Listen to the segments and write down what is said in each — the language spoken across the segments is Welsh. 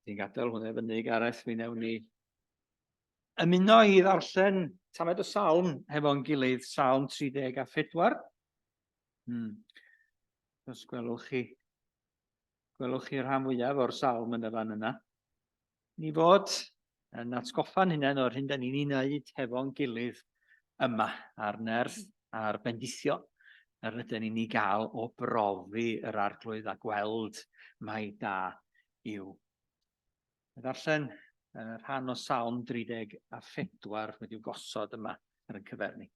Ti'n gadael hwnna fyny, Gareth, mi newn ni ymuno i ddarllen tamaid o salm hefo'n gilydd, salm 34. Os gwelwch chi rhan fwyaf o'r salm yn y fan yna. Ni fod yn atgoffa'n hunain o'r hyn da ni'n ei wneud hefo'n gilydd yma, a'r nerth a'r bendithio, yr ydyn ni'n ei gael o brofi yr arglwydd a gweld mai da yw. Darllen rhan o salm 34 wedi'w gosod yma ar y cyferni.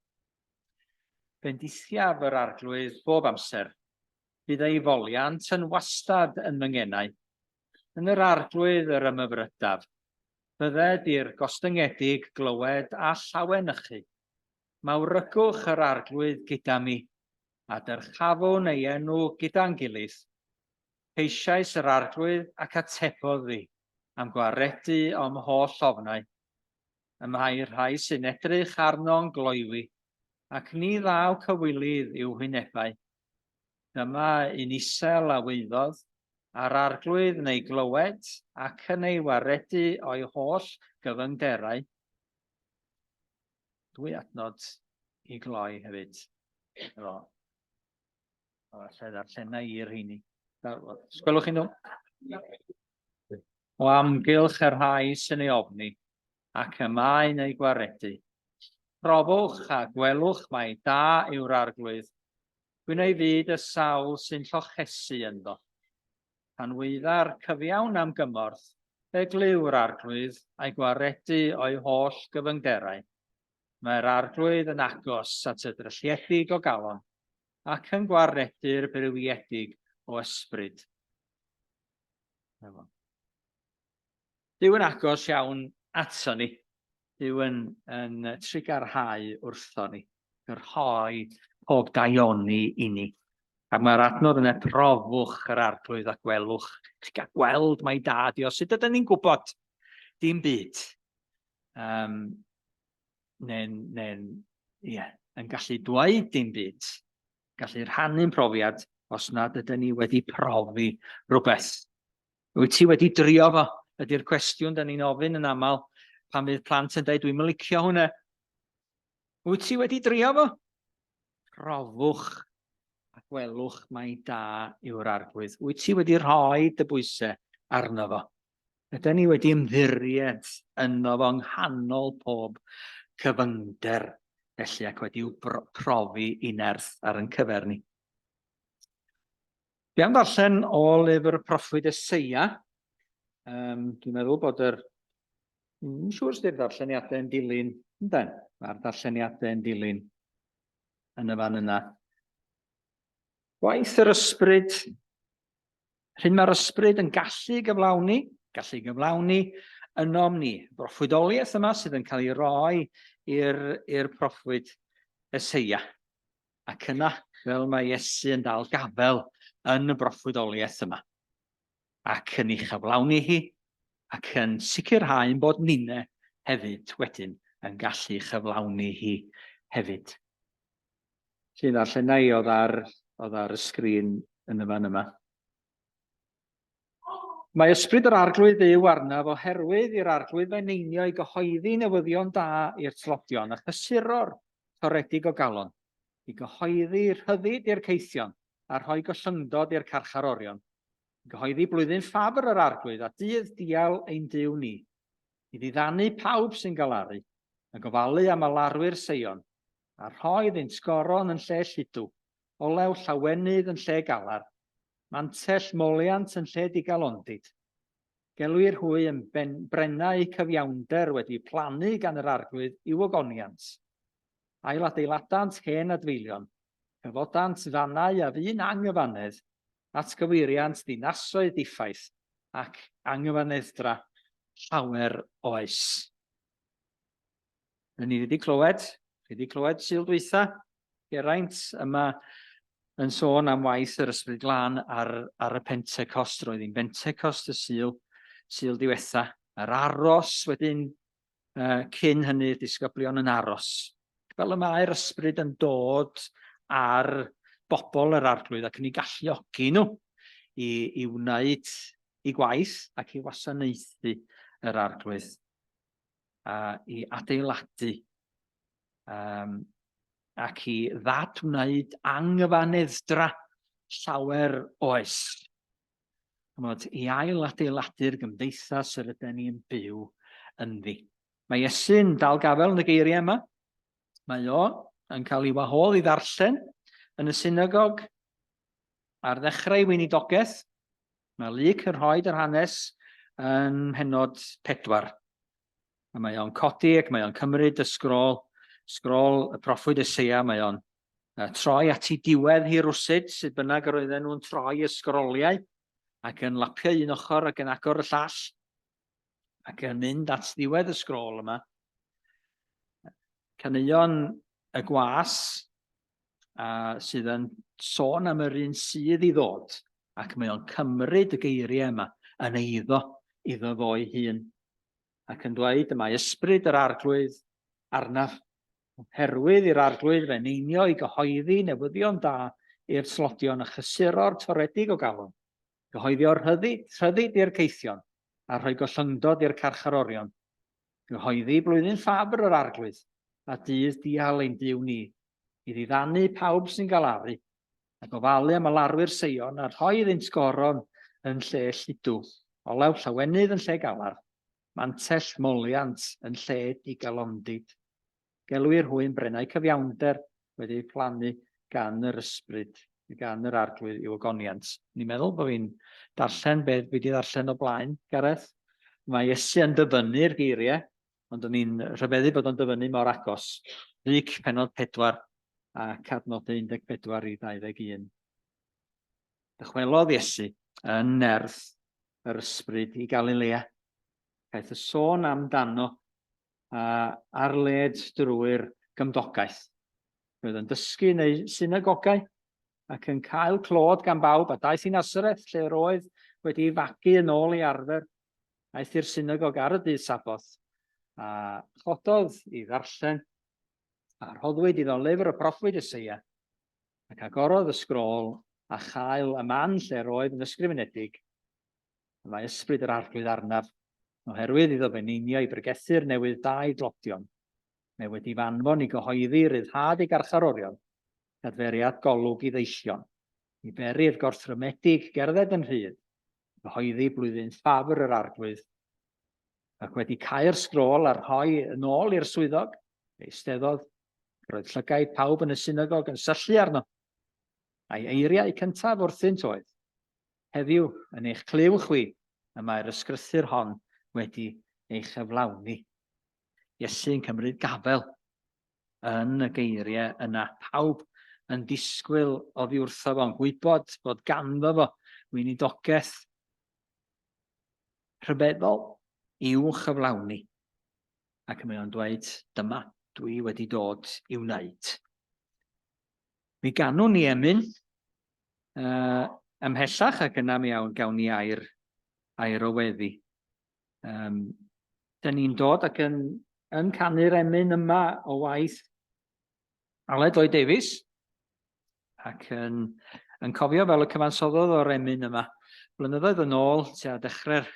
Bendithiaf yr arglwydd bob amser, bydd ei foliant yn wastad yn fy ngenau. Yn yr arglwydd yr ymyfrydaf, bydded i'r gostyngedig glywed a llawanychu. Mawrygwch yr arglwydd gyda mi, a dyrchafwn ei enw gyda'n gilydd. Ceisiais yr arglwydd ac atebodd fi, am gwaredu o'm holl ofnau. Y mae rhai sy'n edrych arno'n gloywi, ac ni ddaw cywilydd i'w hwynebau. Dyma un isel a waeddodd, a'r arglwydd neu glywed ac yn ei waredu o'i holl gyfyngderau. 2 adnod i gloi hefyd. Falle ddarllenau i'r rheini. Sgwelwch chi nhw? O amgylch yr rhai sy'n ei ofni, ac ymlaen ei gwaredu. Profwch a gwelwch mai da yw'r arglwydd. Gwyn ei fyd y sawl sy'n llochesu ynddo. Pan wyddar cyfiawn am gymorth, eglyw'r arglwydd a'i gwaredu o'i holl gyfyngderau. Mae'r arglwydd yn agos at y drylliedig o galon, ac yn gwaredu'r brywiedig o ysbryd. Dyw yn agos iawn ato ni. Dyw yn trigarhau wrtho ni. Gyrhoi pob daioni i ni. Ac mae'r adnod yna, profwch yr arglwydd a gwelwch. Chi'n cael gweld mai da di o. Sut ydyn ni'n gwybod? Dim byd. Yn gallu dweud dim byd. Gallu rhannu'n profiad os nad ydyn ni wedi profi rhywbeth. Wyt ti wedi drio fo? Ydy'r cwestiwn da ni'n ofyn yn aml pan fydd plant yn dweud, dwi'm yn licio hwnna. Wyt ti wedi drio fo? Profwch a gwelwch mai da yw'r arglwydd. Wyt ti wedi rhoi dy bwysau arno fo? Ydyn ni wedi ymddiried yno fo nghanol pob cyfyngder, felly ac wedi'w profi i nerth ar yn cyfer ni. Dwi am ddarllen o lyfr y proffwyd Eseia. Dwi'n meddwl bod Yn siŵr sydd darlleniadau yn dilyn, yndan? Mae'r darlleniadau yn dilyn yn y fan yna. Gwaith yr ysbryd, rhyn mae'r ysbryd yn gallu gyflawni ynom ni. Broffwydoliaeth yma sydd yn cael ei roi i'r proffwyd Eseia. Ac yna, fel mae Iesu yn dal gafel yn y broffwydoliaeth yma. Ac yn ei chyflawni hi, ac yn sicrhau bod ninne hefyd wedyn yn gallu chyflawni hi hefyd. Sy'n ddarllenau oedd ar y sgrin yn y fan yma. Mae ysbryd yr arglwydd Dduw arnaf oherwydd i'r arglwydd feneinio i gyhoeddi newyddion da i'r tlodion a chysuro'r toredig o galon, i gyhoeddi rhyddid i'r ceithion a rhoi gollyngdod i'r carcharorion, gyhoeddi blwyddyn ffabr yr arglwydd a dydd dial ein Duw ni, i ddiddannu pawb sy'n galaru, a gofalu am y larwyr Seion, a rhoi ddint goron yn lle lludw, olew llawenydd yn lle galar, mantell moliant yn lle digalondid. Gelwir hwy yn brennau cyfiawnder wedi plannu gan yr arglwydd i'w ogoniant. Ail adeiladant hen adfeilion, cyfodant fannau a ddyn anghyfanedd, atgyweiriant dinasoedd diffaith ac anghyfaneddra llawer oes. Ni wedi clywed Sul dwytha, Geraint yma yn sôn am waith yr Ysbryd Glan ar y Pentecost. Roedd hi'n Pentecost y Sul diwetha. Yr aros wedyn cyn hynny, disgyblion yn aros. Fel y mae'r ysbryd yn dod ar bobl yr arglwydd ac yn ei galluogi nhw i wneud i gwaith ac i wasanaethu yr arglwydd, i adeiladu ac i ddadwneud anghyfaneddra llawer oes. I ail adeiladu'r gymdeithas yr ydyn ni'n byw ynddi. Mae Iesu'n dal gafel yn y geiriau yma. Mae o yn cael ei wahodd i ddarllen yn y synagog ar ddechrau weinidogaeth. Mae Luc yn rhoi yr hanes yn pennod 4. Mae o'n codi ac mae o'n cymryd y sgrol y proffwyd Eseia. Mae o'n troi at ei diwedd hi rwsyd, sydd bynnag yr oedden nhw'n troi y sgroliau ac yn lapio un ochr ac yn agor y llall ac yn mynd at ddiwedd y sgrol yma. Caneuon y gwas sydd yn sôn am yr un sydd i ddod, ac mae o'n cymryd y geiriau yma yn iddo fo'i hun, ac yn dweud y mae ysbryd yr arglwydd arnaf, oherwydd i'r arglwydd feneinio i gyhoeddi newyddion da i'r tlodion a chysuro'r toredig o galon, gyhoeddio'r rhyddid i'r ceithion a rhoi gollyngdod i'r carcharorion, gyhoeddi blwyddyn ffabr yr arglwydd a dydd dial ein Duw ni, i ddiddannu pawb sy'n galaru, a gofalu am y larwyr Seion a rhoi iddynt goron yn lle lludw, olew llawenydd yn lle galar, mantell moliant yn lle digalondid. Gelwir hwy'n brennau cyfiawnder wedi'u plannu gan yr ysbryd, gan yr arglwydd i'w ogoniant. Ni'n meddwl bod fi'n darllen beth fi wedi darllen o blaen, Gareth. Mae Iesu yn dyfynnu'r geiriau, ond ni'n rhyfeddu bod o'n dyfynnu mor agos. Luc pennod 4 ac adnodau 14 i 21. Dychwelodd Iesu yn nerth yr ysbryd i Galilea. Caeth y sôn amdano ar led drwy'r gymdogaeth. Roedd yn dysgu neu synagogau ac yn cael clod gan bawb, a daeth i Nasareth lle roedd wedi ei fagu yn ôl i arfer. Aeth i'r synagog ar y dydd Saboth, a chododd i ddarllen, a rhoddwyd iddo lyfr y proffwyd Eseia, ac agorodd y sgrol a chael y man lle roedd yn ysgrifenedig. Mae ysbryd yr arglwydd arnaf, oherwydd iddo feneinio i bregethu'r newydd da i dlodion. Mae wedi fanfon i gyhoeddi ryddhad i garcharorion, adferiad golwg i ddeillion, i beri'r gorthrymedig gerdded yn rhydd, gyhoeddi blwyddyn ffabr yr arglwydd Ac wedi cael sgrôl a rhoi yn ôl i'r swyddog, eisteddodd, roedd llygaid pawb yn y synagog yn syllu arno. A'i eiriau cyntaf wrthynt oedd, heddiw yn eich clyw chwi, y mae'r ysgrythyr hon wedi ei chyflawni. Iesu'n cymryd gafel yn y geiriau yna. Pawb yn disgwyl oddi wrtho fo'n gwybod bod ganddo fo weinidogaeth rhyfeddol i'w chyflawni. Ac mae o'n dweud, dyma dwi wedi dod i'w wneud. Mi ganwn ni emyn ymhellach ac yna mi gawn ni air o weddi. Dyn ni'n dod ac yn canu'r emyn yma o waith Aled Lloyd Davies ac yn cofio fel y cyfansoddodd o'r emyn yma blynyddoedd yn ôl tua dechrau'r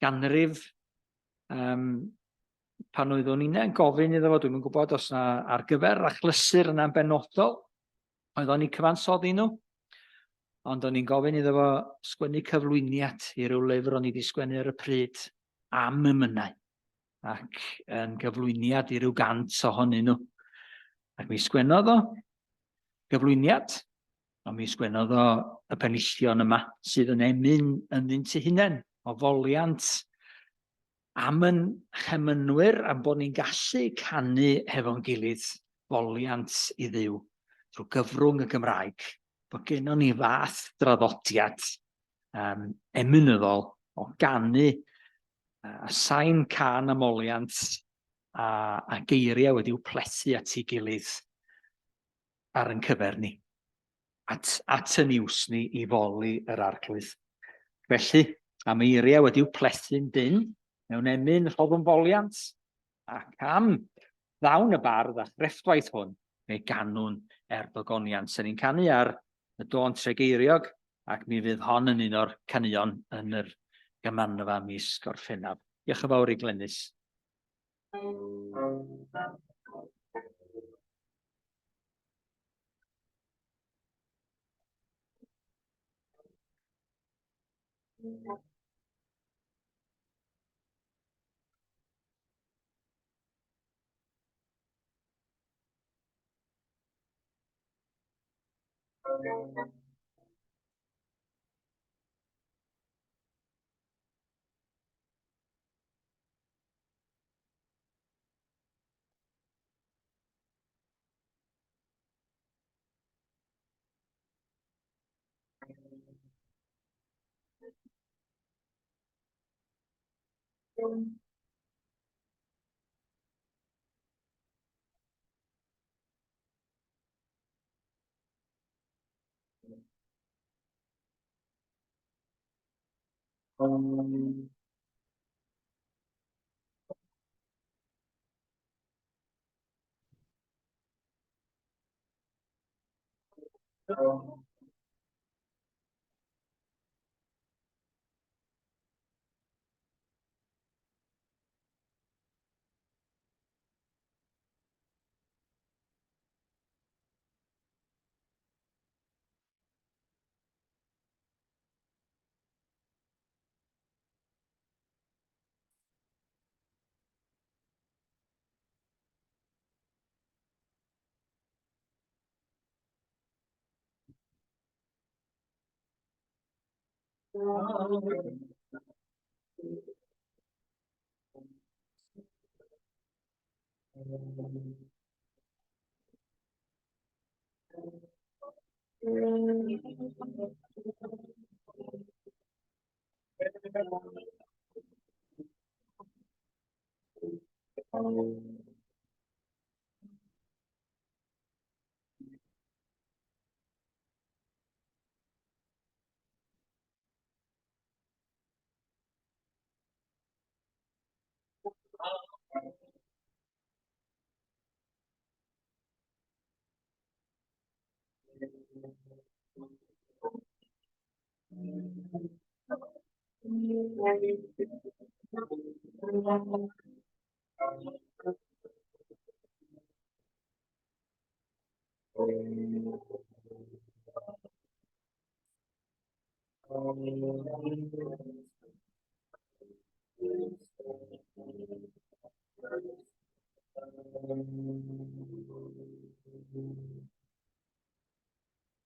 ganrif pan oeddwn i'n gofyn iddo fo, dwi'm yn gwybod os na ar gyfer achlysur yna'n benodol, oeddwn i'n cyfansoddi nhw, ond o'n i'n gofyn iddo fo sgwennu cyflwyniad i ryw lyfr o'n i wedi sgwennu ar y pryd am emynau, ac yn gyflwyniad i ryw 100 ohonyn nhw. Ac mi sgwennodd o gyflwyniad, ond mi sgwennodd o y penillion yma, sydd yn emyn ynddynt eu hunain, o foliant am yn chemynwyr am bod ni'n gallu canu hefo'n gilydd foliant i Dduw trwy gyfrwng y Gymraeg, bod gennym ni fath draddodiad emynyddol o ganu a sain can amoliant a geiriau wedi'w plethu at ei gilydd ar yn cyfer ni, at y niws ni i foli yr arglwydd. Felly, am eiriau wedi'w plethu'n dyn, mewn emyn rhoddwn foliant, ac am ddawn y bardd a chrefftwaith hwn, fe ganwn erbygoniant. Sy'n ni'n canu ar y Dôn Tregeiriog, ac mi fydd hon yn un o'r caneuon yn yr gymanfa mis Gorffennaf. Diolch yn fawr i Glenys.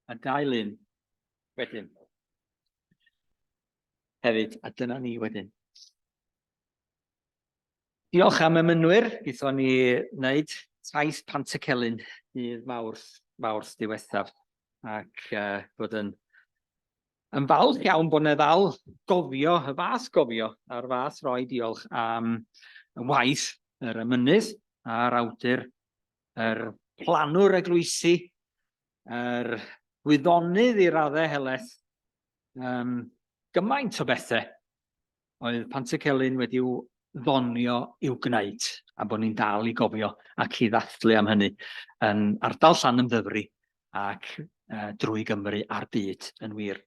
A dau lun wedyn. Hefyd, a dyna ni wedyn. Diolch am ymynwyr, gyda ni wneud taith Pantycelyn dydd Mawrth diwethaf. Ac bod yn falch iawn bod yna ddal gofio, y fath gofio, a'r fath roi diolch am y waith, yr ymynydd, a'r awdur, yr planwr eglwysi, yr wyddonydd i raddau heleth, gymaint o bethau oedd Pantycelyn wedi'w ddonio i'w gwneud, a bod ni'n dal i gofio ac i ddathlu am hynny yn ardal Llanymddyfri ac drwy Gymru a'r byd yn wir.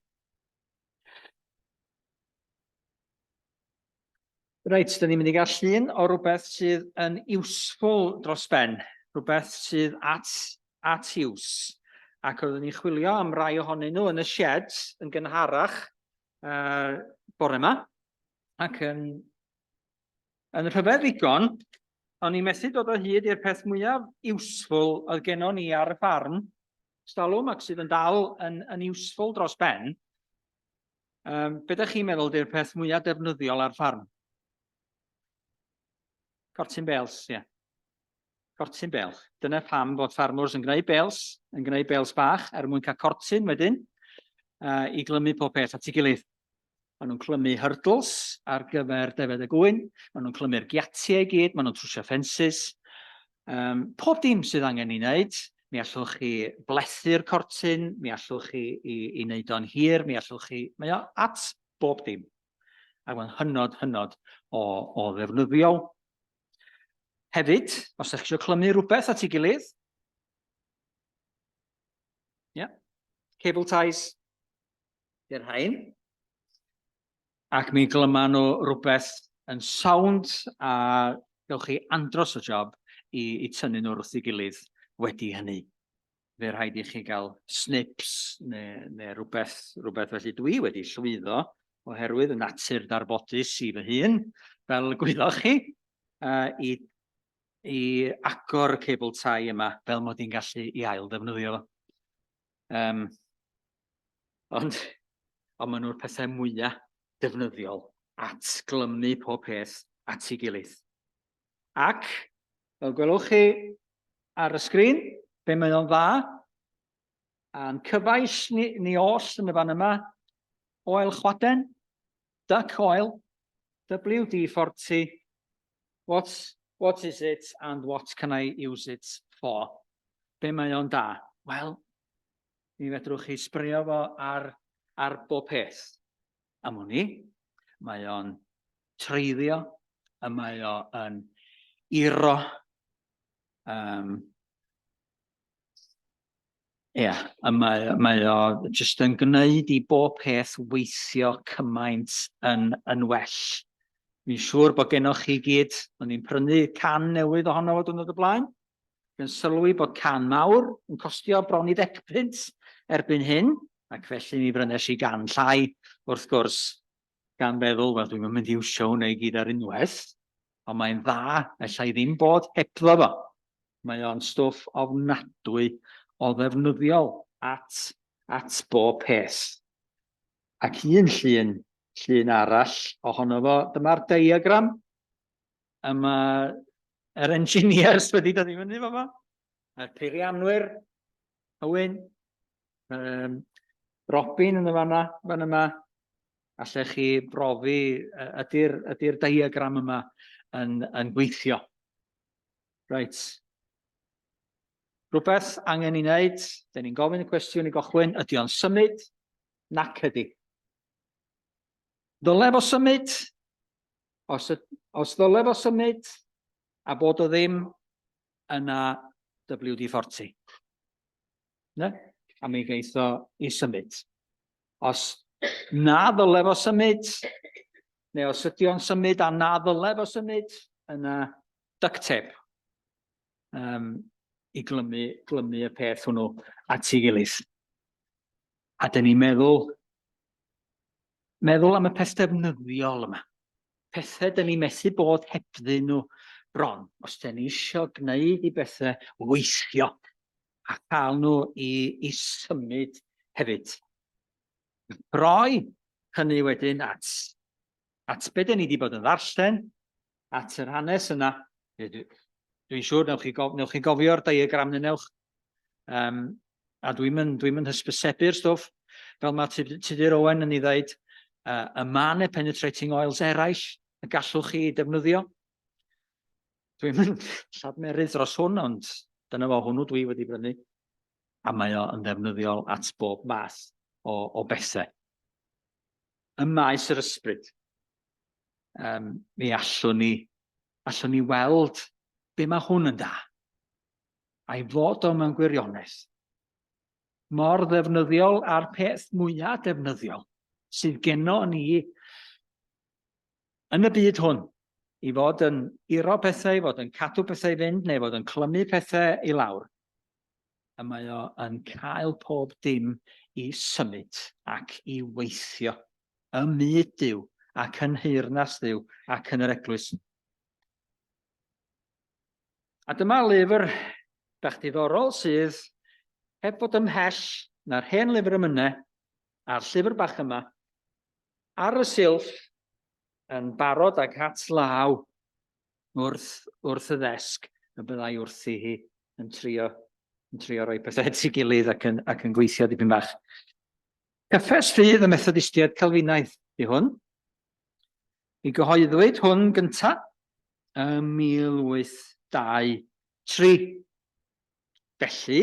Reit, da ni'n mynd i gael llun o rhywbeth sydd yn useful dros ben, rhywbeth sydd at use. Ac oeddwn ni'n chwilio am rai ohonyn nhw yn y shed yn gynharach bore yma. Ac yn rhyfedd ddigon, o'n i'n methu dod o hyd i'r peth mwyaf useful oedd gennon ni ar y ffarm, stalwm ac sydd yn dal yn useful dros ben. Be ydych chi'n meddwl di'r peth mwyaf defnyddiol ar ffarm? Cortyn bêls, ie. Cortyn bêl. Dyna pam bod ffarmwrs yn gwneud bêls bach, mwyn cael cortyn wedyn, i glymu pob peth at ei gilydd. Maen nhw'n clymu hurdles ar gyfer defed y gwyn, maen nhw'n clymu'r giatiau i gyd, maen nhw'n trwsio ffensys. Pob dim sydd angen i wneud, mi allwch chi blethu'r cortyn, mi allwch chi i wneud o'n hir, mae o at bob dim. A mae'n hynod o ddefnyddiol. Hefyd, os ydych chi eisiau clymu rhywbeth at ei gilydd, cable ties, i'r rhain, ac mi glyma nhw rhywbeth yn sound a gewch chi andros o job i tynnu nhw wrth ei gilydd wedi hynny. Fe rhaid i chi gael snips neu rhywbeth felly dwi wedi llwyddo oherwydd y natur darbodus i fy hun, fel gwyddoch chi, i agor y cable tie yma fel mod i'n gallu i ail ddefnyddio fo. Ond maen nhw'r pethau mwyaf defnyddiol at glymu pob peth at ei gilydd. Ac, fel gwelwch chi ar y sgrin, be mae o'n dda, a'n cyfaill ni oll yn y fan yma, oil chwaden, duck oil, WD-40, what is it and what can I use it for? Be mae o'n da? Wel, mi fedrwch chi sbrio fo ar bob peth. Am hwnni, mae o'n treiddio, a mae o'n iro, a mae o jyst yn gwneud i bob peth weithio cymaint yn well. Mi'n siŵr bod gennych chi gyd, o'n i'n prynu can newydd ohono fo diwrnod o blaen. Yn sylwi bod can mawr yn costio bron i 10 punt erbyn hyn, ac felly mi brynes i gan llai, wrth gwrs, gan feddwl, wel, dwi'n mynd i iwsio hwnna i gyd ar unwaith, ond mae'n dda, allai ddim bod hebddo fo. Mae o'n stwff ofnadwy o ddefnyddiol at bob peth. Ac un llun arall ohono fo, dyma'r diagram. Yma yr engineers wedi dod i fyny fo. Y peirianwyr, Hywyn, Robin yn y fan yma. Allech chi brofi ydy'r diagram yma yn gweithio. Reit. Rhywbeth angen i wneud, da ni'n gofyn y cwestiwn i gochwyn, ydy o'n symud? Nac ydy. Ddylef o symud? Os ddylef o symud, a bod o ddim yna WD-40. Ne? A mi geith o i symud. Os na ddylef o symud, neu os ydy o'n symud a na ddylef o symud, yna duct tape. I glymu y peth hwnnw at ei gilydd. A dyn ni'n meddwl am y peth defnyddiol yma. pethau dyn ni methu bod hebddyn nhw bron. Os dyn ni eisiau gwneud i bethau weithio a cael nhw i symud hefyd. Roi hynny wedyn at be dyn ni wedi bod yn ddarllen, at yr hanes yna. Dwi'n siŵr newch chi gofio'r diagram newch. A dwi'n mynd hysbysebu'r stwff, fel mae Tudur Owen yn ei ddweud, y man penetrating oils eraill y gallwch chi defnyddio. Dwi'n mynd lladmerydd dros hwn, ond dyna fo hwnnw dwi wedi brynu. A mae o yn ddefnyddiol at bob math o bethau. Y maes yr ysbryd. Mi allwn ni weld be mae hwn yn da. A'i fod o mewn gwirionedd. Mor ddefnyddiol a'r peth mwyaf defnyddiol sydd genno ni yn y byd hwn. I fod yn uro pethau, i fod yn cadw pethau i fynd, neu fod yn clymu pethau i lawr. A mae o yn cael pob dim i symud ac i weithio ym myd Duw ac yn heyrnas Duw ac yn yr eglwys. A dyma lyfr bach diddorol sydd heb fod ymhell na'r hen lyfr ymyne a'r llyfr bach yma ar y silff yn barod ag at law wrth y ddesg y byddai wrthi hi yn trio rhoi pethau at ei gilydd ac yn gweithio dipyn bach. Cyffes ffydd y Methodistiaid Calfinaidd i hwn. I gyhoeddwyd hwn gyntaf ym 1823. Felly,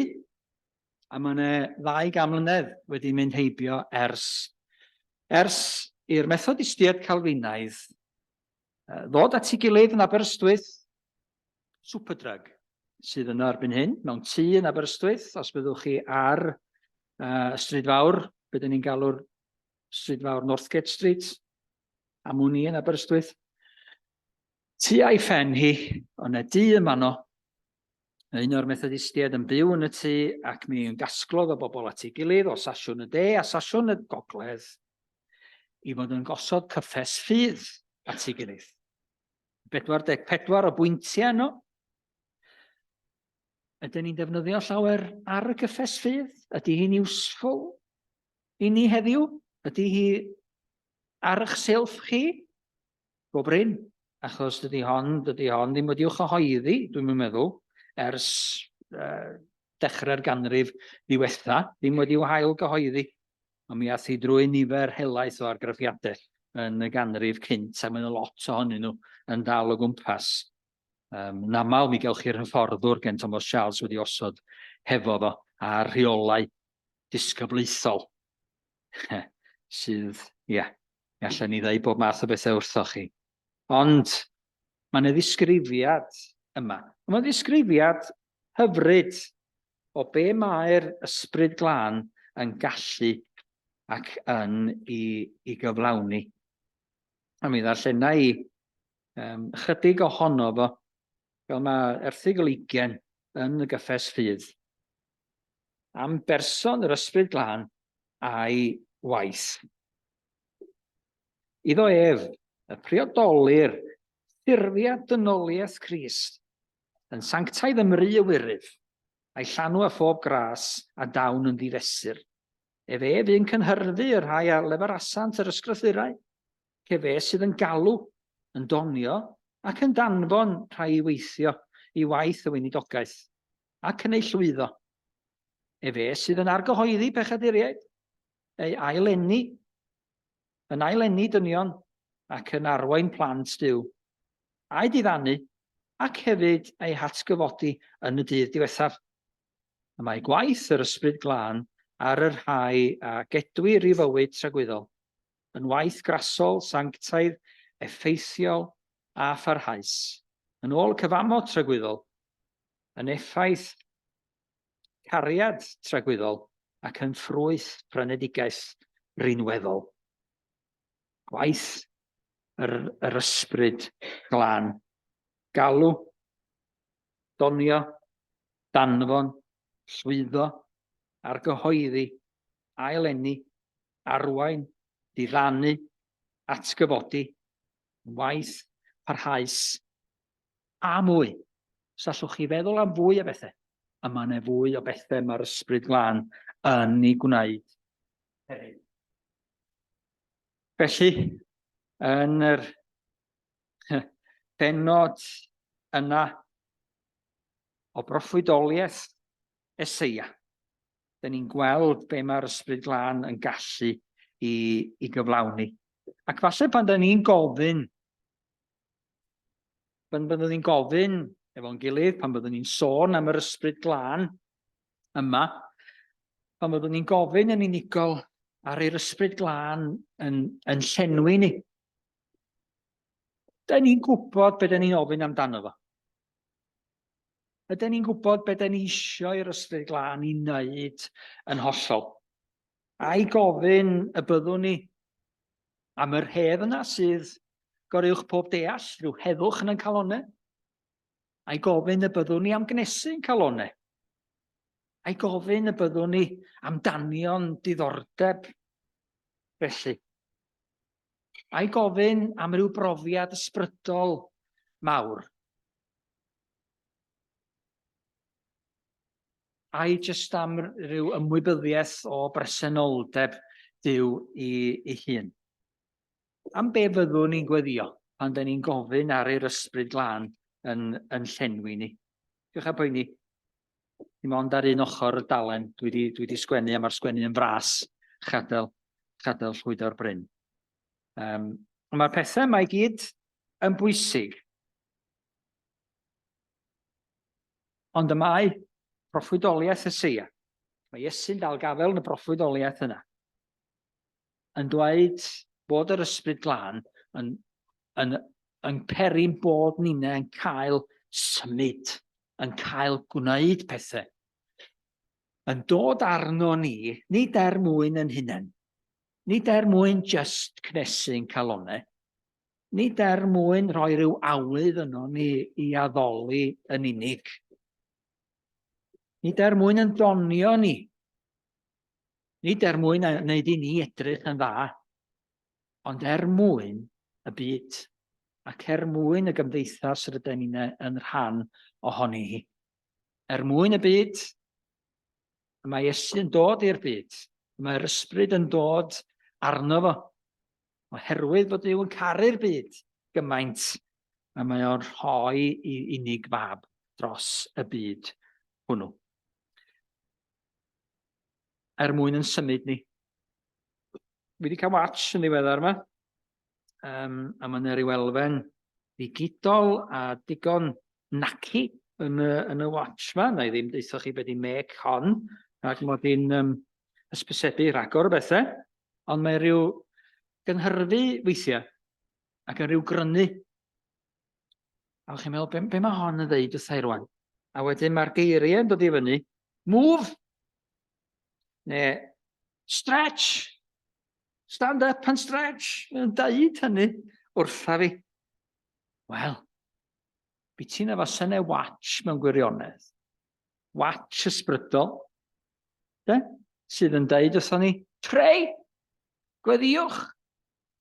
a mae yna 200 mlynedd wedi mynd heibio ers i'r Methodistiaid Calfinaidd ddod at ei gilydd yn Aberystwyth, Wyddgrug, sydd yn erbyn hyn, mewn tŷ yn Aberystwyth, os byddwch chi ar Stryd Fawr, beth ni'n galw'r Stryd Fawr Northgate Street, am hwn i yn Aberystwyth. Tu a'i phen hi, ond y dŷ yma no, un o'r Methodistiaid yn byw yn y tŷ ac mi yn gasglodd o bobl at ei gilydd o sasiwn y de a sasiwn y gogledd i fod yn gosod cyffes ffydd at ei gilydd. 44 o bwyntiau yno. Ydyn ni'n defnyddio llawer ar y cyffes ffydd? Ydy hi'n useful i ni heddiw? Ydy hi ar eich silff chi? Bob ryn, achos dydy hon ddim wedi'w chyhoeddi, dwi'n meddwl, ers dechrau'r ganrif ddiwetha, ddim wedi'w hael gyhoeddi. Ond mi ath hi drwy nifer helaeth o argraffiadau yn y ganrif cynt, a mae'n lot ohonyn nhw yn dal o gwmpas. Yn aml mi gewch chi'r hyfforddwr gen Thomas Charles wedi osod hefo fo a rheolau disgyblaethol. Sydd, allan ni ddweud bob math o bethau wrthoch chi. Ond mae'n ddisgrifiad yma. Mae'n ddisgrifiad hyfryd o be mae'r Ysbryd Glân yn gallu ac yn i gyflawni. A mi ddarllenna i chydig ohono fo, fel mae erthygl 20 yn y gyffes ffydd, am berson yr Ysbryd Glân a'i waith. Iddo ef, y priodolir ffurfiad dynoliaeth Crist yn sanctaidd ymru y wyrydd, a'i llanw a phob gras a dawn yn ddifesur. Ef fi'n cynhyrfu y rhai a lefarasant yr ysgrythurau, cef sydd yn galw, yn donio, ac yn danfon rhai i weithio i waith y weinidogaeth, ac yn ei llwyddo. Ef sydd yn argyhoeddi pechaduriaid, yn ailenni dynion, ac yn arwain plant Duw, a'i diddannu, ac hefyd ei hatgyfodi yn y dydd diwethaf. A mae gwaith yr Ysbryd Glân ar yr rhai a gedwir i fywyd tragwyddol, yn waith grasol, sanctaidd, effeithiol a pharhaus, yn ôl cyfamod tragwyddol, yn effaith cariad tragwyddol ac yn ffrwyth prenedigaeth rinweddol. Gwaith yr Ysbryd Glân. Galw, donio, danfon, llwyddo, argyhoeddi, ailenni, arwain, diddannu, atgyfodi, waith parhaus a mwy. Os allwch chi feddwl am fwy o bethau, a mae yna fwy o bethau mae'r Ysbryd Glân yn ei gwneud hefyd. Felly, yn yr bennod yna o broffwydoliaeth Eseia, da ni'n gweld be mae'r Ysbryd Glân yn gallu i gyflawni. Ac falle pan da ni'n gofyn, efo'n gilydd, pan byddwn ni'n sôn am yr Ysbryd Glân yma, pan byddwn ni'n gofyn yn unigol ar yr Ysbryd Glân yn llenwi ni. Da ni'n gwybod beth da ni'n ofyn amdano fo. Ydyn ni'n gwybod beth da ni eisiau i'r Ysbryd Glân i wneud yn hollol. A'i gofyn y byddwn ni am yr hedd yna sydd goruwch pob deall, rhyw heddwch yn y calonnau. A'i gofyn y byddwn ni am gnesu'n calonnau. A'i gofyn y byddwn ni am danion diddordeb felly. A'i gofyn am ryw brofiad ysbrydol mawr. A'i jyst am ryw ymwybyddiaeth o bresenoldeb Duw i hun. Am be fyddwn ni'n gweddio pan da ni'n gofyn ar yr Ysbryd Glân yn llenwi ni. Diolch am poeni. Dim ond ar un ochr y dalen dwi wedi sgwennu, a mae'r sgwennu yn fras chadael llwyddo'r bryn. Mae'r pethau mae gyd yn bwysig. Ond y mae proffwydoliaeth Eseia. Mae Iesu'n dal gafel yn y proffwydoliaeth yna. Yn dweud bod yr Ysbryd Glân yn peri bod ni'n cael symud, yn cael gwneud pethau. Yn dod arno ni, nid mwyn yn hunain, nid mwyn just cnesu'n calonnau, nid mwyn rhoi rhyw awydd yno ni i addoli yn unig. Nid mwyn yn donio ni. Nid mwyn wneud i ni edrych yn dda. Ond mwyn y byd. Ac mwyn y gymdeithas rydyn ni'n yn rhan ohoni hi. Mwyn y byd, mae Iesu'n dod i'r byd. Mae'r ysbryd yn dod arno fo. Oherwydd bod Duw yn caru'r byd gymaint. A mae o'r rhoi i unig fab dros y byd hwnnw. Mwyn yn symud ni. Fi wedi cael watch yn ddiweddar yma. A mae'n ryw elfen ddigidol a digon naci yn y watch yma. Na i ddim deitho chi beth i mec hon. Ac mod i'n ysbysebu rhagor o bethau. Ond mae rhyw gynhyrfu weithiau. Ac yn rhyw grynu. A chi'n meddwl, be mae hon yn ddeud wrthai rwan? A wedyn mae'r geiriau yn dod i fyny. Move! Neu stretch! Stand up and stretch! Mae'n deud hynny wrtha fi. Wel, byd ti'n efo syne watch mewn gwirionedd. Watch ysbrydol. Sydd yn deud wrtho ni, trei! Gweddiwch!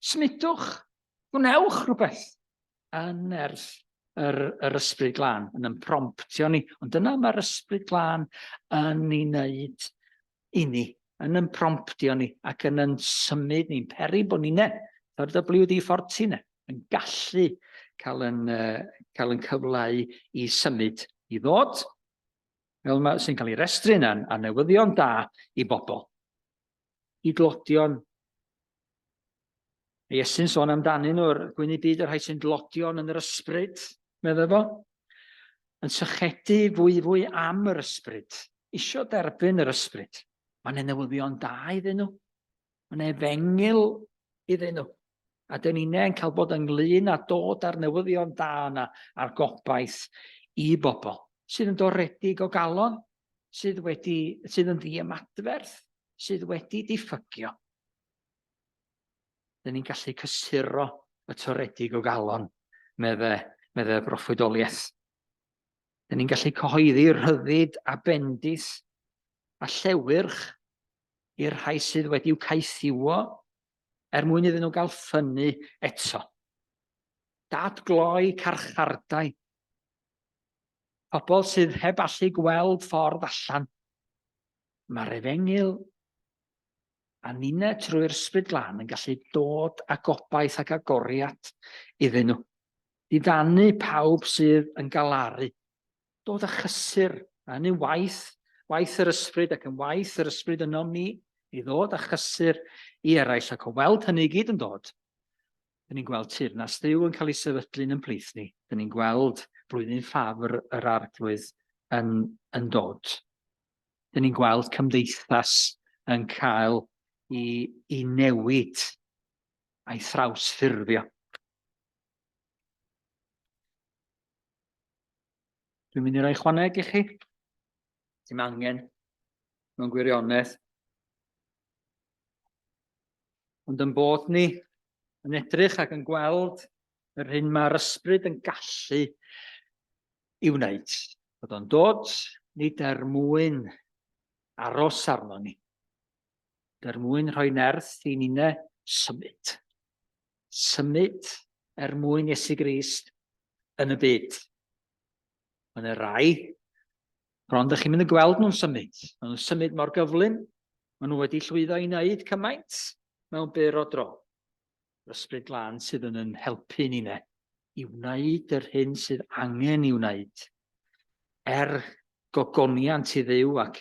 Smidwch! Gwnewch rhywbeth! Yn nerth yr Ysbryd Glân, yn promptio ni. Ond dyna mae'r Ysbryd Glân yn ei wneud i ni, yn promptio ni, ac yn symud ni'n peri bod ni'n yr WD-40 yn gallu cael yn cyfleu i symud i ddod, fel sy'n cael ei restrin a newyddion da i bobl. I glodion. Iesu'n sôn amdanyn nhw'r gwyn i byd yr rhai sy'n glodion yn yr ysbryd, meddwl fo. Yn sychedu fwy am yr ysbryd. Isio derbyn yr ysbryd. Mae'n newyddion da iddyn nhw. Mae'n efengil iddyn nhw. A dyn ni'n cael bod ynglyn a dod ar newyddion da yna a'r gobaith i bobl. Sydd yn doredig o galon, sydd yn ddiymadferth, sydd wedi diffygio. Dyn ni'n gallu cysuro y toredig o galon, medde broffwydoliaeth. Dyn ni'n gallu cyhoeddi rhyddid a bendith a llewyrch i'r rhai sydd wedi'w caethiwo mwyn iddyn nhw gael ffynnu eto. dadgloi carchardai, pobl sydd heb allu gweld ffordd allan. Mae'r Efengil a ninne trwy'r Ysbryd Glan yn gallu dod â gobaith ac agoriad iddyn nhw. I ddannu pawb sydd yn galaru. Dod â chysur, a hynny waith yr ysbryd ac yn waith yr ysbryd yno ni, i ddod â chysur i eraill ac o weld hynny i gyd yn dod. Dyn ni'n gweld teyrnas Dduw yn cael ei sefydlu'n yn plith ni. Dyn ni'n gweld blwyddyn ffafr yr arglwydd yn dod. Dyn ni'n gweld cymdeithas yn cael i newid a'i thrawsffurfio. Dwi'n mynd i roi chwaneg i chi. Dim angen mewn gwirionedd. Ond yn bod ni yn edrych ac yn gweld yr hyn mae'r ysbryd yn gallu i wneud. Bod o'n dod nid mwyn aros arno ni. Mwyn rhoi nerth i ninne symud. Symud mwyn Iesu Grist yn y byd. Mae'n rai, bron ydych chi'n mynd i gweld nhw'n symud. Maen nhw'n symud mor gyflym. Maen nhw wedi llwyddo i wneud cymaint mewn byr o dro. Yr Ysbryd Glan sydd yn helpu ni i wneud yr hyn sydd angen i wneud. Gogoniant i Dduw ac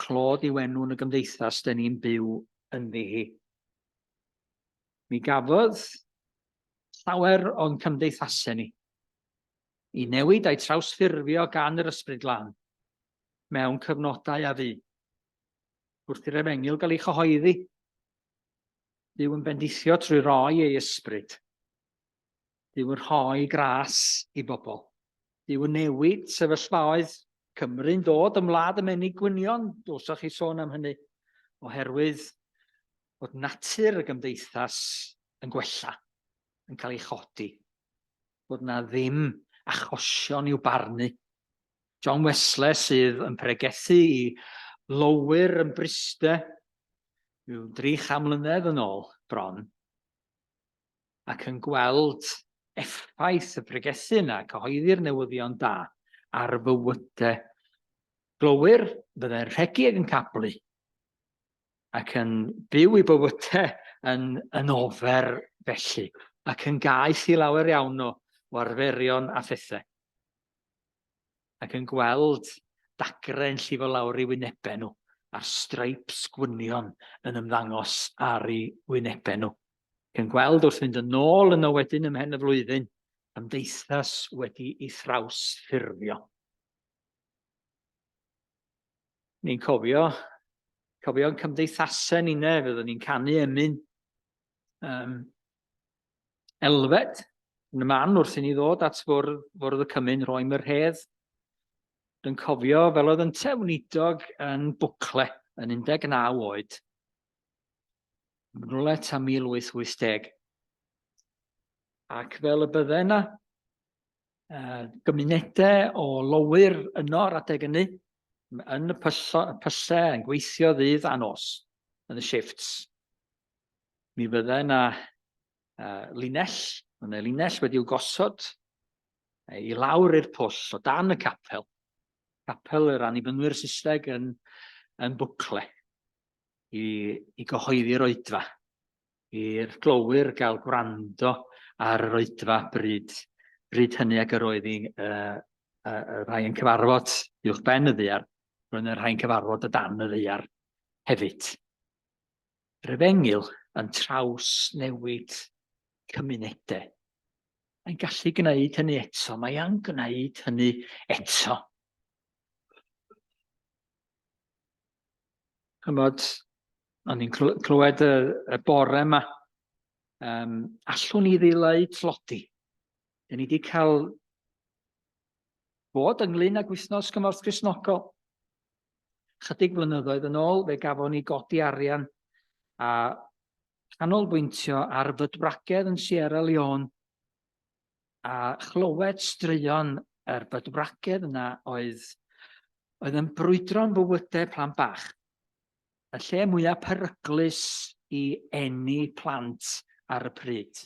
clod i wenw yn y gymdeithas dyn ni'n byw ynddi hi. Mi gafodd llawer o'n cymdeithasau ni i newid a'i trawsffurfio gan yr Ysbryd Glan mewn cyfnodau a fu. Wrth i'r Efengil gael ei chyhoeddi. Dyw yn bendithio trwy roi ei ysbryd. Dyw yn rhoi gras i bobl. Dyw yn newid sefyllfaoedd. Cymru'n dod ym Wlad y Menig Gwynion, dylsach chi sôn am hynny, oherwydd bod natur y gymdeithas yn gwella, yn cael ei chodi. Bod na ddim achosion i'w barnu. John Wesley sydd yn pregethu i lowyr yn Bryste rhyw 300 mlynedd yn ôl bron, ac yn gweld effaith y pregethu yna, cyhoeddi'r newyddion da ar fywydau glowyr, byddai'n rhegi ag yn cablu, ac yn byw i bywydau yn ofer felly, ac yn gaeth i lawer iawn o arferion a phethau. Ac yn gweld dagren llifo lawr i wynebau nhw, a'r streips gwynion yn ymddangos ar ei wynebau nhw. Ac yn gweld wrth fynd yn ôl yno wedyn ymhen y flwyddyn, ymdeithas wedi ei thrawsffurfio. Ni'n cofio'n cymdeithasau ni'ne, fyddwn ni'n canu emyn elfed yn y man wrth i ni ddod at fwrdd y Cymyn roi Myrhedd. Yn cofio fel oedd yn tewnidog yn bwcle yn 19 oed. Rwle ta 1880. Ac fel y bydde yna, gymunedau o lowyr yno ar adeg ynny, yn y pysau yn gweithio ddydd a nos yn y shifts. Mi fydde yna linell wedi'w gosod i lawr i'r pwll o dan y capel. Capel yr Annibynwyr Saesneg yn bwcle i gyhoeddi'r oedfa. I'r glowyr gael gwrando ar yr oedfa bryd hynny ac yr oedd y rhai yn cyfarfod uwch ben y ddaear, roedd y rhai'n cyfarfod y dan y ddaear hefyd. Yr Efengil yn traws newid cymunedau. Mae'n gallu gwneud hynny eto. Mae'n gwneud hynny eto. Chymod, o'n i'n clywed y bore yma, allwn ni ddileu tlodi. Da ni wedi cael bod ynglyn ag wythnos cymorth Cristnogol. Chydig blynyddoedd yn ôl, fe gafon ni godi arian a canolbwyntio ar fydwragedd yn Sierra Leone, a chlywed straeon yr fydwragedd yna oedd yn brwydro'n bywydau plant bach. Y lle mwyaf peryglus i eni plant ar y pryd.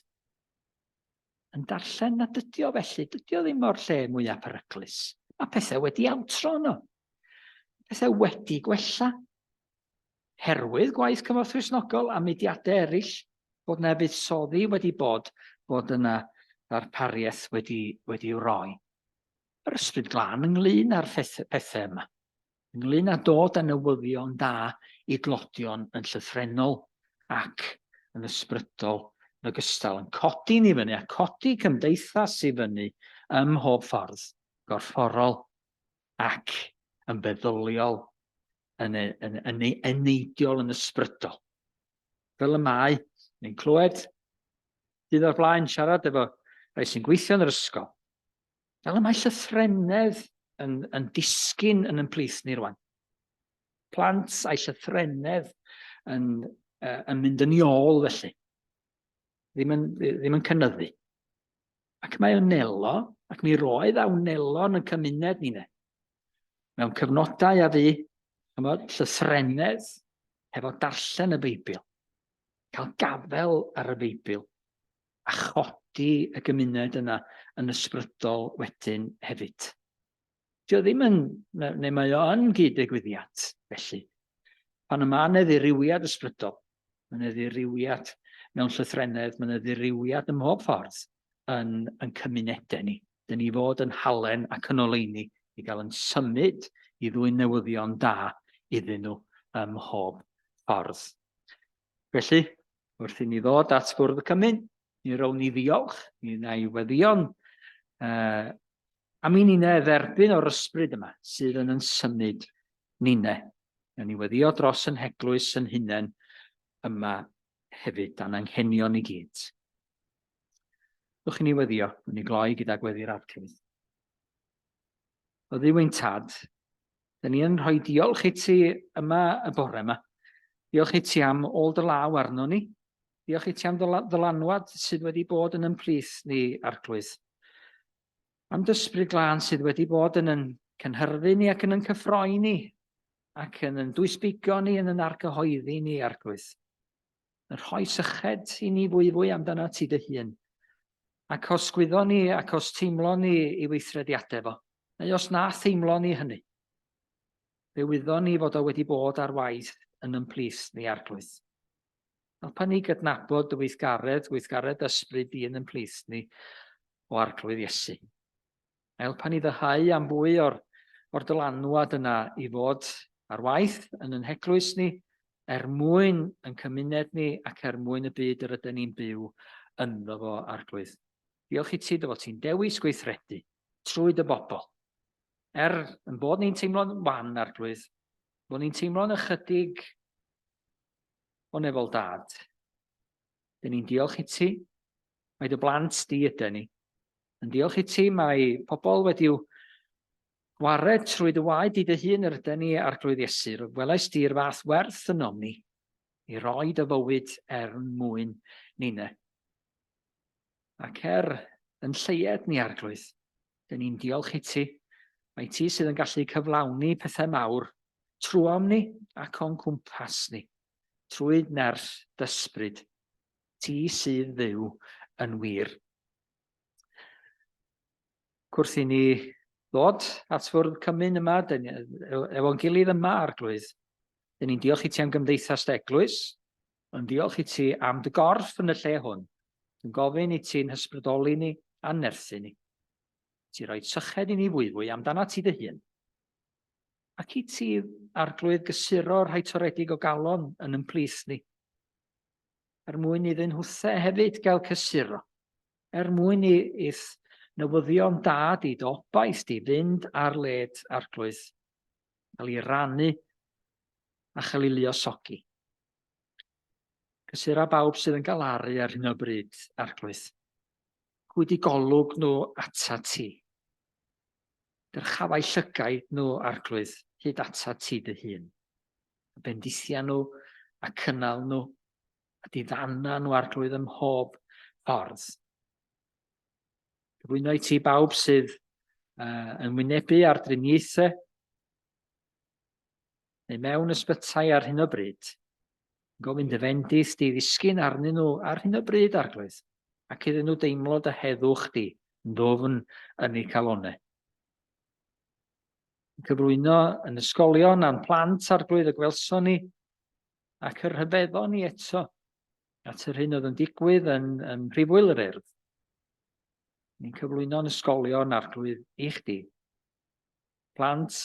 yn darllen na dydi o felly. Dydi o ddim o'r lle mwyaf peryglus. Mae pethau wedi awtro nhw. Pethau wedi gwella. Herwydd gwaith cymorth Cristnogol a mudiadau eraill bod na fuddsoddi wedi bod yna ddarpariaeth wedi'i roi. Yr Ysbryd Glan ynglyn â'r pethau yma. Ynglyn â dod â newyddion da i glodion yn llythrennol ac yn ysbrydol yn ogystal yn codi ni fyny a codi cymdeithas i fyny ym mhob ffordd gorfforol ac yn beddyliol yn eneidiol yn ysbrydol. Fel y mae, ni'n clywed dydd o'r blaen siarad efo rhai sy'n gweithio yn yr ysgol. Fel y mae llythrennedd yn disgyn yn plith ni rwan. Plant a'i llythrennedd yn mynd yn ei ôl felly. Ddim yn cynyddu. Ac mae o'n nelo, ac mi roedd awnelon yn cymuned ni. Mewn cyfnodau a fi, llythrennedd efo darllen y Beibl. Cael gafel ar y Beibl a chodi y gymuned yna yn ysbrydol wedyn hefyd. Dio ddim yn, neu mae o yn gyd-ddigwyddiad, felly. Pan yma yna ddirywiad ysbrydol, yna ddirywiad mewn llythrennedd, yna ddirywiad ym mhob ffordd yn cymunedau ni. Dyn ni fod yn halen ac yn oleuni i gael yn symud i ddwyn newyddion da iddyn nhw ym mhob ffordd. Felly, wrth i ni ddod at Bwrdd y Cymyn, ni rown ni ddiolch, ni newyddion, a mi ninne dderbyn o'r ysbryd yma sydd yn symud ninne. A ni weddio dros yn heglwys yn hunain yma hefyd a'n anghenion i gyd. Dwch i ni weddio, ni gloi gyda gweddi'r Arglwydd. O ddiwyn tad, da ni yn rhoi diolch i ti yma y bore yma. Diolch i ti am ôl dy law arno ni. Diolch i ti am ddylanwad sydd wedi bod yn plith ni, Arglwydd. Am dy Ysbryd Glân sydd wedi bod yn cynhyrfu ni ac yn cyffroi ni ac yn dwysbigo ni yn argyhoeddi ni, Arglwydd. Yn rhoi syched i ni fwy amdano ti dy hun. Ac os gwyddo ni ac os teimlo ni i weithrediadau fo, neu os na theimlo ni hynny, fe wyddo ni fod o wedi bod ar waith yn plith ni, Arglwydd. Helpa ni gydnabod y weithgaredd ysbryd di yn plith ni o Arglwydd Iesu. Helpa ni ddehau am fwy o'r dylanwad yna i fod ar waith yn heglwys ni, mwyn yn cymuned ni ac mwyn y byd yr ydyn ni'n byw ynddo fo, Arglwydd. Diolch i ti fod ti'n dewis gweithredu trwy dy bobl. Yn bod ni'n teimlo'n wan, Arglwydd, bod ni'n teimlo'n ychydig o nefol dad. Dyn ni'n diolch i ti, mae dy blant di ydyn ni. Yn diolch i ti, mae pobl wedi'w gwared trwy dy waed i dy hun yr ydyn ni, Arglwydd Iesu. Welais di'r fath werth yn omni i roi dy fywyd mwyn ninne. Ac yn lleied ni, Arglwydd, dyn ni'n diolch i ti. Mae ti sydd yn gallu cyflawni pethau mawr trwom ni ac o'n cwmpas ni. Trwy nerth dysbryd, ti sydd dduw yn wir. Cwrth i ni ddod at Bwrdd Cymyn yma, efo'n gilydd yma, Arglwydd, dyn ni'n diolch i ti am gymdeithas eglwys, yn diolch i ti am dy gorff yn y lle hwn. Yn gofyn i ti'n hysbrydoli ni a nerthu ni. Ti roi syched i ni fwy amdana ti dy hun. Ac i ti, Arglwydd, gysuro rhai toredig o galon yn plith ni. Mwyn iddyn nhwthau hefyd gael cysuro. Mwyn i'th newyddion dad i dobaith di fynd ar led, Arglwydd, cael ei rannu a chael ei luosogi. Cysuro bawb sydd yn galaru ar hyn o bryd, Arglwydd. Gwyd i golwg nhw ata ti. Dyrchafau llygaid nhw, Arglwydd, hyd ata ti dy hun. Bendithia nhw a cynnal nhw a diddanna nhw, Arglwydd, ym mhob ffordd. Cyflwyno i ti bawb sydd yn wynebu ar driniaethau neu mewn ysbytai ar hyn o bryd. Gofyn dy fendith di ddisgyn arnyn nhw ar hyn o bryd, Arglwydd. ac iddyn nhw deimlo dy heddwch di yn ddwfn yn eu calonnau. Cyflwyno yn ysgolion a'n plant Arglwydd y gwelson ni, ac yr rhyfeddon ni eto at yr hyn oedd yn digwydd yn Rhifwyl yr Urdd. Ni'n cyflwyno'n ysgolion Arglwydd i chdi. Plant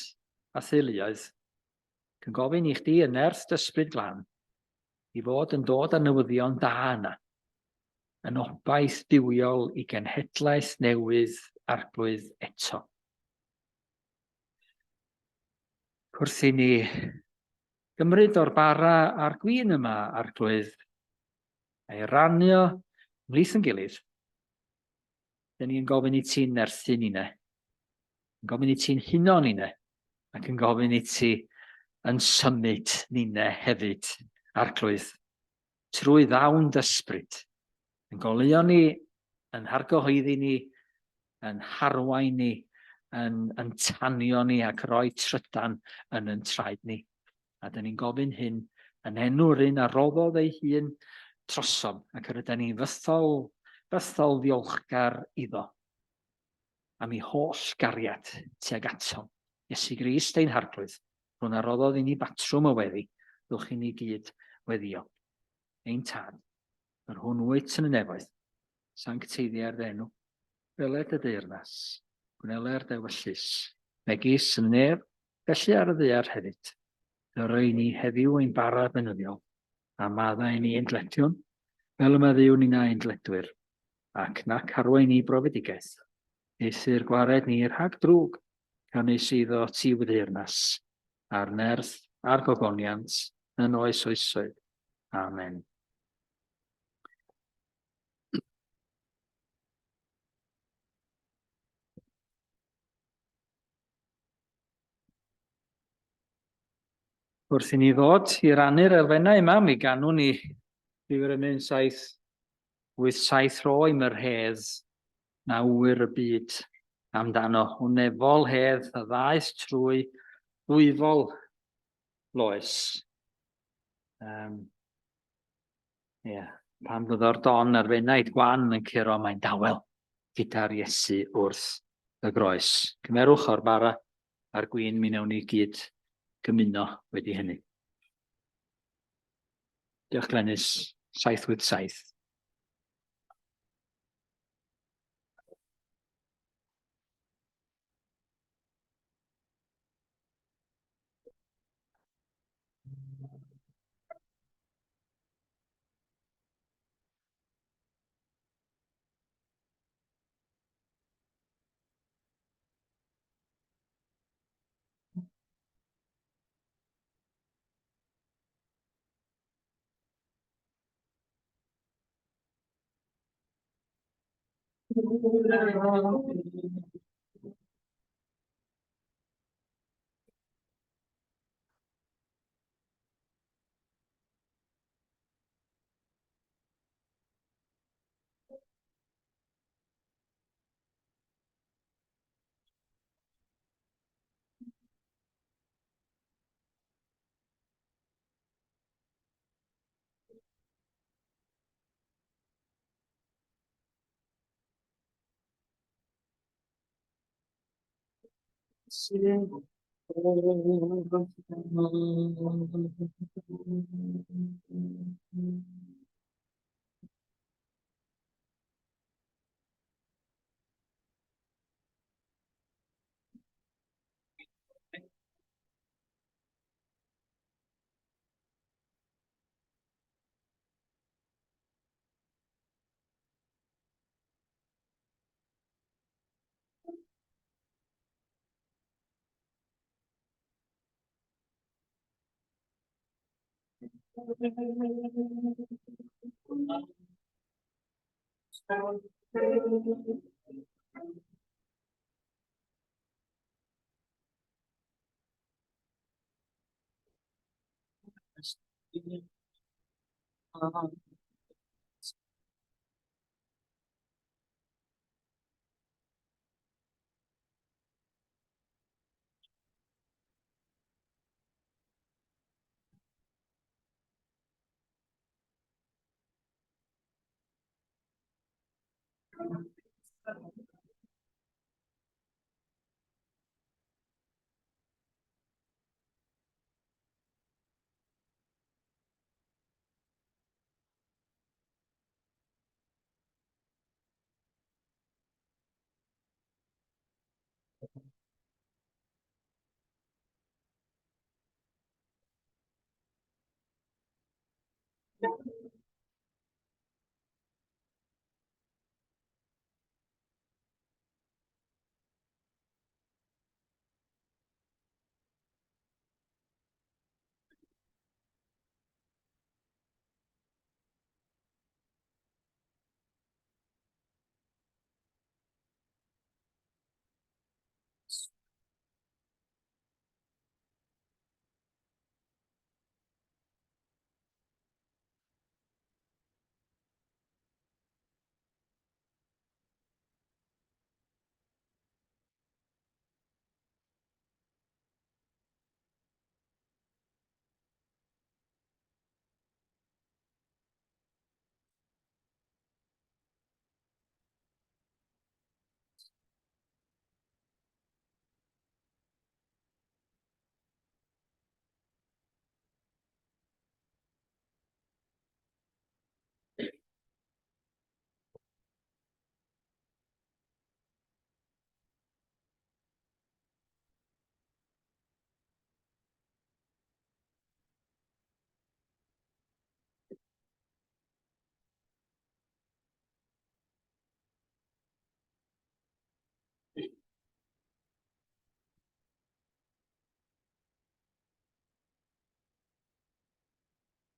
a theuluoedd, yn gofyn i chdi yn nerth Ysbryd Glan i fod yn dod â newyddion da yna, yn obaith diwiol i genhedlaeth newydd Arglwydd eto. Wrth i ni gymryd o'r bara a'r gwyn yma Arglwydd, a'i rannu ymhlith yn gilydd, dyn ni'n gofyn i ti'n nerthu ni ne, yn gofyn i ti'n huno ni ne, ac yn gofyn i ti yn symud ni ne hefyd, Arglwydd, trwy ddawn dysbryd, yn goleuo ni, yn hargyhoeddi ni, yn harwain ni, yn tanio ni ac roi trydan yn traed ni. A dyn ni'n gofyn hyn yn enw'r un a roddodd ei hun trosom, ac yr ydyn ni'n fythol ddiolchgar iddo am ei holl gariad tuag ato. Iesu Grist ein Harglwydd, rwy'n a roddodd i ni batrwm o weddi, ddwch i ni gyd weddio. Ein tad, yr hwn wyt yn y nefoedd, sancteiddiau'r ddenw, feled y deyrnas, gwneler dewyllus, megis yn neb, felly ar y ddear hefyd. Dyro i ni heddiw ein bara benyddiol, a maddau ni ein dletiwn, fel y maddiw ni'n ein dledwyr, ac nac arwain ni brofedigaeth. Eithir gwared ni rhag drwg, cynnes iddo ti wydeyrnas, a'r nerth a'r gogoniant yn oes oesoedd. Amen. Wrth i ni ddod i rannu'r elfennau yma, mi ganwn ni rhifrynnu'n 7 ro i myrhedd na wyr y byd amdano. Hwnefol hedd a ddaeth trwy ddwyfol loes. Pan fyddo'r don ar fenaid gwan yn curo, mae'n dawel gyda'r Iesu wrth y groes. Cymerwch o'r bara a'r gwyn, mi newn ni gyd gymuno wedi hynny. Diolch Glenys, 787.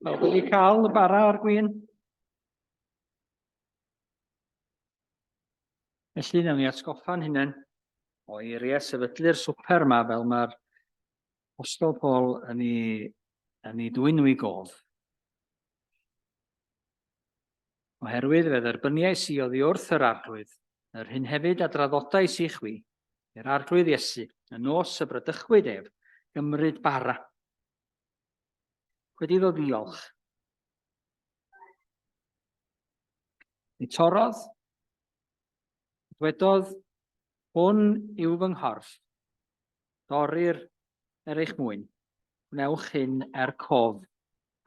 Wel, wedi cael y bara ar gwyn. Felly, newn ni atgoffa'n hunain o eiriau sefydlu'r swper yma fel mae'r Apostol Paul yn ei dwyn nhw i gof. Oherwydd fe dderbyniais i oddi wrth yr arglwydd, yr hyn hefyd a draddodais i chwi, i'r arglwydd Iesu, y nos y brydychwyd ef, gymryd bara. Wedi ddod diolch. Mi torodd, dwedodd, hwn yw fy nghorff, dorri'r eich mwyn, wnewch hyn cof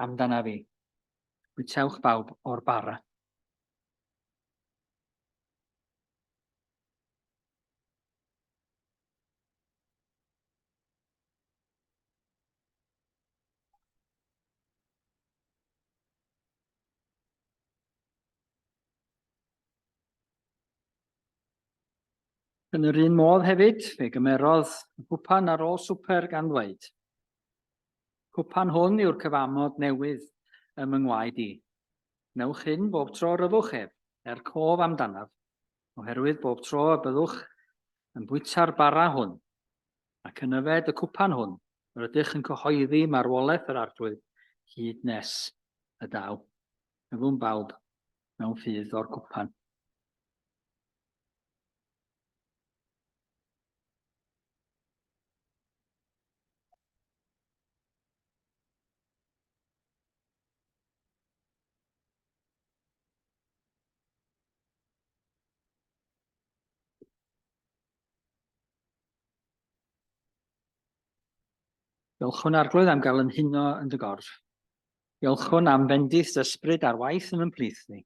amdana fi. Bwytewch bawb o'r bara. Yn yr un modd hefyd, fe gymerodd y cwpan ar ôl swper gan ddweud. Cwpan hwn yw'r cyfamod newydd ym ngwaed i. Wnewch hyn bob tro ryddwch ef, cof amdanaf, oherwydd bob tro y byddwch yn bwyta'r bara hwn, ac yn yfed y cwpan hwn, rydych yn cyhoeddi marwolaeth yr arglwydd hyd nes y daw. Yfwn bawb mewn ffydd o'r cwpan. Diolchwn arglwydd am gael yn huno yn dy gorff. Diolchwn am bendith ysbryd ar waith yn plith ni.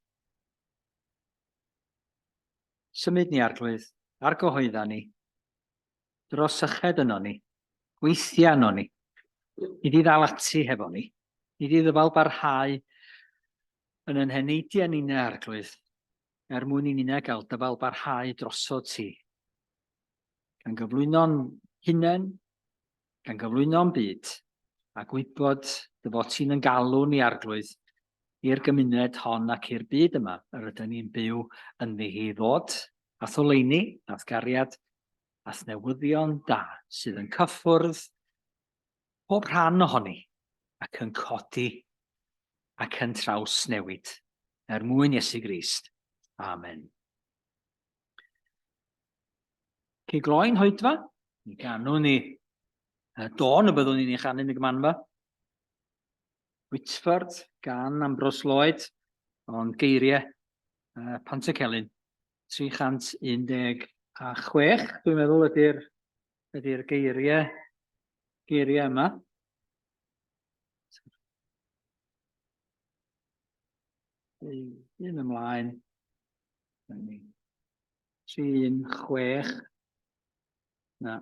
Symud ni arglwydd, ar gyhoedda ni, dros yched yno ni, gweithio yno ni, i di ddal ati hefo ni, i di ddyfal barhau yn yn heneidiau ni'n arglwydd, mwyn i ni'n gael dyfal barhau drosod ti. Gan gyflwyno'n hunain, gan gyflwyno'n byd, a gwybod dy fod ti'n yn galw ni arglwydd i'r gymuned hon ac i'r byd yma, yr ydyn ni'n byw yn ddi ddod, a tholeini, a thgariad, a newyddion da, sydd yn cyffwrdd pob rhan ohoni, ac yn codi, ac yn traws newid, mwyn Iesu Grist. Amen. Cy gloen hoedfa, ni ganwn ni Don y byddwn ni'n ei chanu yn y gymanfa. Ysbryd gan Ambrose Lloyd, ond geiriau Pant y Celyn. 316, dwi'n meddwl, ydy'r geiriau yma. Un ymlaen. 316. Na.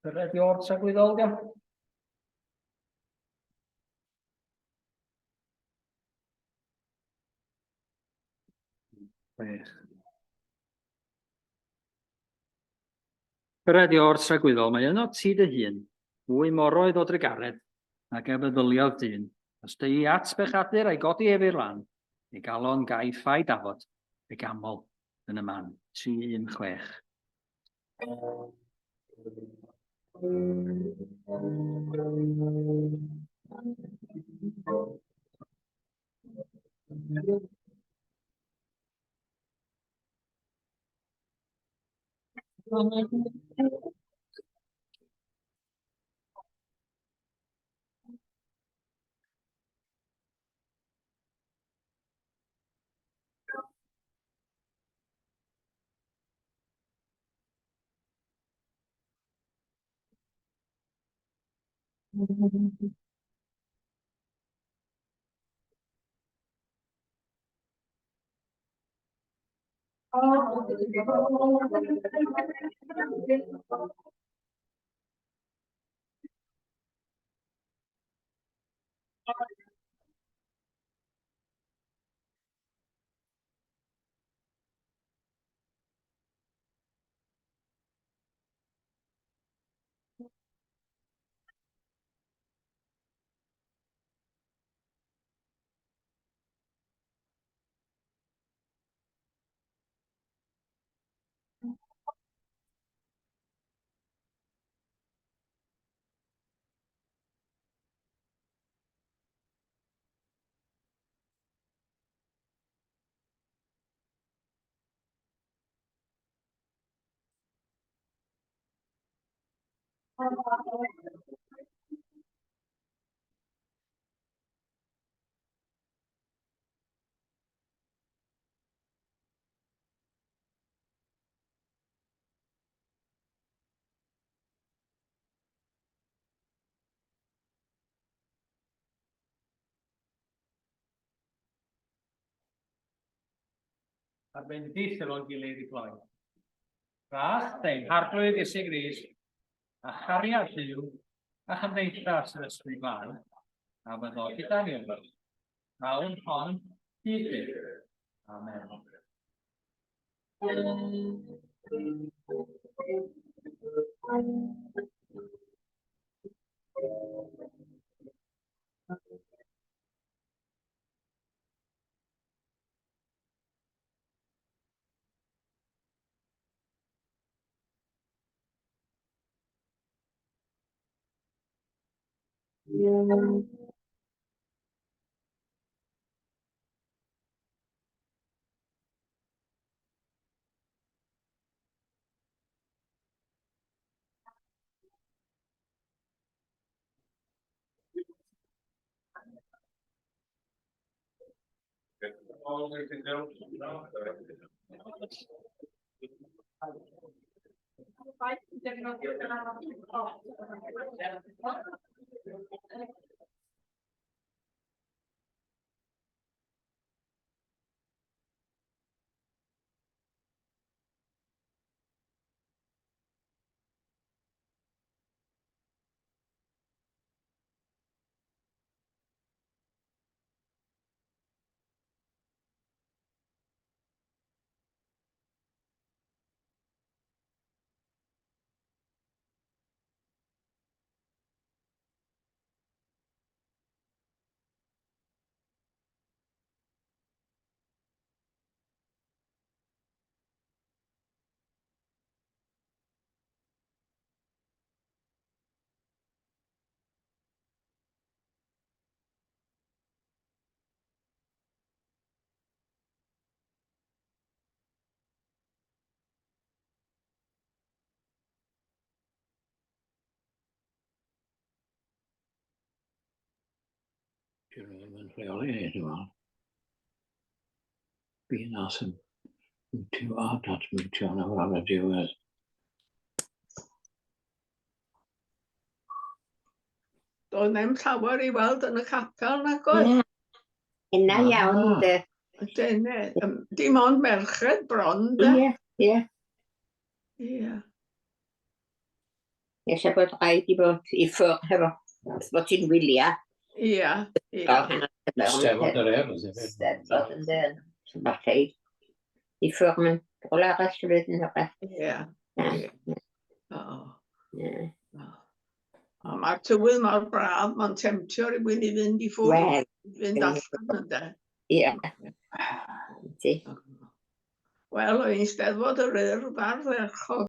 Cyrraedd i o'r tragwyddol, diolch. Cyrraedd i o'r tragwyddol, mae yno ti dy hun, fwy moroedd o drygaredd, ac y feddyliodd dyn. Os dy i at bechadur a'i godi efo'r lan, ei galon gaeth a'i dafod, ei gamol yn y man. 316. Ar bendith efo'n gilydd i gloi. Rach, deu'n Arglwydd Ysbryd Gris, a chariad lliw, a chymdeithas yr Ysbryd Glan, a fyddo gyda ni yma. Rawn hon, hyd byr. Amen. Yn rheoli ni, dwi'n meddwl. fi nas yn mutio a datmutio yn ar y diwedd. Doedd ddim llawer I weld yn y capel nag oedd? Na, yna iawn dy. Dim ond merched bron, de? Ie. Ie. Ella bod rhaid I bod I ffwrdd hefo, bod ti'n wylia. Ie. Steddfod yr er. Steddfod yn dyn. Falle I ffwrdd mewn rôl arall fydd yn rhywbeth. Ie. A mae'r tywydd mor braf, mae'n temtio rhywun I fynd I ffwrdd. Fynd allan yn de. Ie. Wel, o'n i'n steddfod yr er fardd erchog.